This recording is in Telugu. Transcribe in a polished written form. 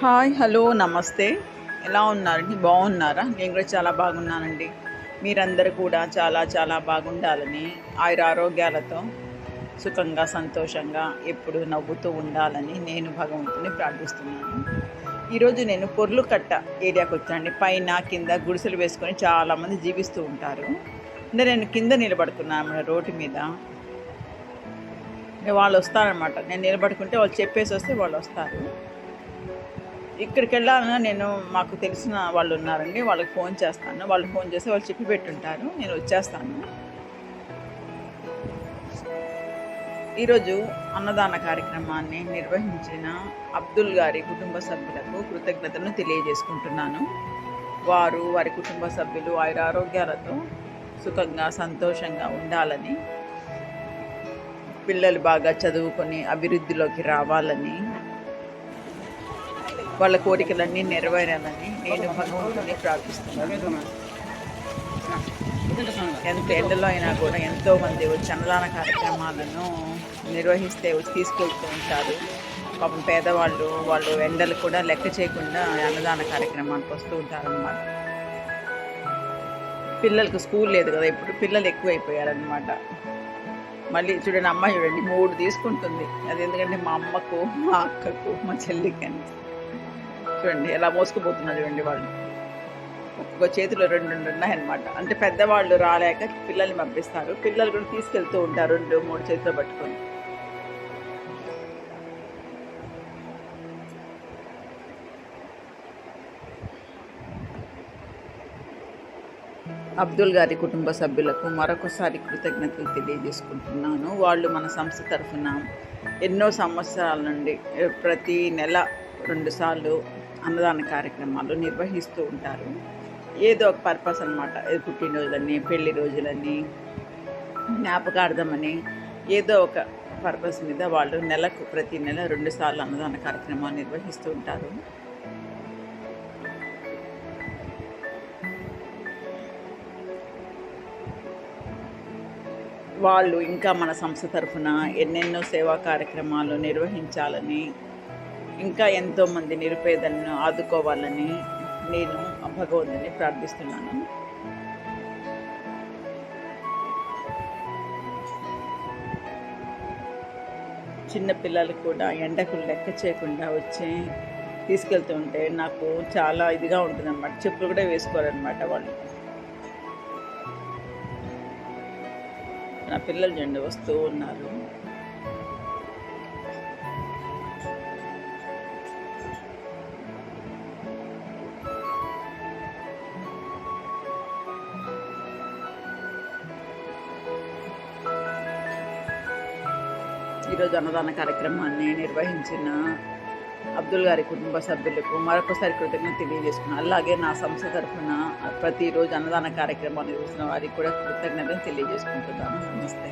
హాయ్, హలో, నమస్తే. ఎలా ఉన్నారండి? బాగున్నారా? నేను కూడా చాలా బాగున్నానండి. మీరందరూ కూడా చాలా చాలా బాగుండాలని, ఆయురారోగ్యాలతో సుఖంగా, సంతోషంగా ఎప్పుడు నవ్వుతూ ఉండాలని నేను భగవంతుని ప్రార్థిస్తున్నాను. ఈరోజు నేను పొర్లుకట్ట ఏరియాకి వచ్చానండి. పైన, కింద గుడిసెలు వేసుకొని చాలామంది జీవిస్తూ ఉంటారు. అంటే నేను కింద నిలబడుకున్నాను రోడ్డు మీద. వాళ్ళు వస్తారనమాట. నేను నిలబడుకుంటే వాళ్ళు చెప్పేసి వస్తే వాళ్ళు వస్తారు. ఇక్కడికి వెళ్ళాలన్నా నేను మాకు తెలిసిన వాళ్ళు ఉన్నారండి. వాళ్ళకి ఫోన్ చేస్తాను. వాళ్ళు ఫోన్ చేసి వాళ్ళు చెప్పి పెట్టుంటారు. నేను వచ్చేస్తాను. ఈరోజు అన్నదాన కార్యక్రమాన్ని నిర్వహించిన అబ్దుల్ గారి కుటుంబ సభ్యులకు కృతజ్ఞతను తెలియజేసుకుంటున్నాను. వారు, వారి కుటుంబ సభ్యులు ఆయురారోగ్యాలతో సుఖంగా, సంతోషంగా ఉండాలని, పిల్లలు బాగా చదువుకొని అభివృద్ధిలోకి రావాలని, వాళ్ళ కోరికలన్నీ నెరవేరాలని నేను భగవంతుని ప్రార్థిస్తున్నాను. ఎంత ఎండలో అయినా కూడా ఎంతోమంది వచ్చి అన్నదాన కార్యక్రమాలను నిర్వహిస్తే వచ్చి తీసుకెళ్తూ ఉంటారు. పాపం పేదవాళ్ళు, వాళ్ళు ఎండలు కూడా లెక్క చేయకుండా అన్నదాన కార్యక్రమానికి వస్తూ ఉంటారనమాట. పిల్లలకు స్కూల్ లేదు కదా, ఇప్పుడు పిల్లలు ఎక్కువైపోయారనమాట. మళ్ళీ చూడండి, అమ్మాయి చూడండి 3 తీసుకుంటుంది. అది ఎందుకంటే మా అమ్మకు, మా అక్కకు, మా చెల్లికి అని. చూడండి ఎలా మోసుకుపోతున్నారు చూడండి వాళ్ళు. ఒక్కొక్క చేతిలో 2 ఉన్నాయన్నమాట. అంటే పెద్దవాళ్ళు రాలేక పిల్లల్ని పంపిస్తారు. పిల్లలు కూడా తీసుకెళ్తూ ఉంటారు 2, 3 చేతిలో పట్టుకొని. అబ్దుల్ గారి కుటుంబ సభ్యులకు మరొకసారి కృతజ్ఞతలు తెలియజేసుకుంటున్నాను. వాళ్ళు మన సంస్థ తరఫున ఎన్నో సంవత్సరాల నుండి ప్రతి నెల 2 సార్లు అన్నదాన కార్యక్రమాలు నిర్వహిస్తూ ఉంటారు. ఏదో ఒక పర్పస్ అనమాట. పుట్టినరోజులని, పెళ్లి రోజులని, జ్ఞాపకార్థమని ఏదో ఒక పర్పస్ మీద వాళ్ళు ప్రతి నెల 2 సార్లు అన్నదాన కార్యక్రమాలు నిర్వహిస్తూ ఉంటారు. వాళ్ళు ఇంకా మన సంస్థ తరఫున ఎన్నెన్నో సేవా కార్యక్రమాలు నిర్వహించాలని, ఇంకా ఎంతోమంది నిరుపేదలను ఆదుకోవాలని నేను భగవంతుని ప్రార్థిస్తున్నాను. చిన్నపిల్లలు కూడా ఎండకు లెక్క చేయకుండా వచ్చి తీసుకెళ్తూ ఉంటే నాకు చాలా ఇదిగా ఉంటుందన్నమాట. చెప్పులు కూడా వేసుకోవాలన్నమాట వాళ్ళు. నా పిల్లలు జెండు వస్తూ ఉన్నారు. ఈరోజు అన్నదాన కార్యక్రమాన్ని నిర్వహించిన అబ్దుల్ గారి కుటుంబ సభ్యులకు మరొకసారి కృతజ్ఞత తెలియజేసుకున్నాను. అలాగే నా సంస్థ తరఫున ప్రతిరోజు అన్నదాన కార్యక్రమాన్ని చూసిన వారికి కూడా కృతజ్ఞతలు తెలియజేసుకుంటున్నాను. నమస్తే.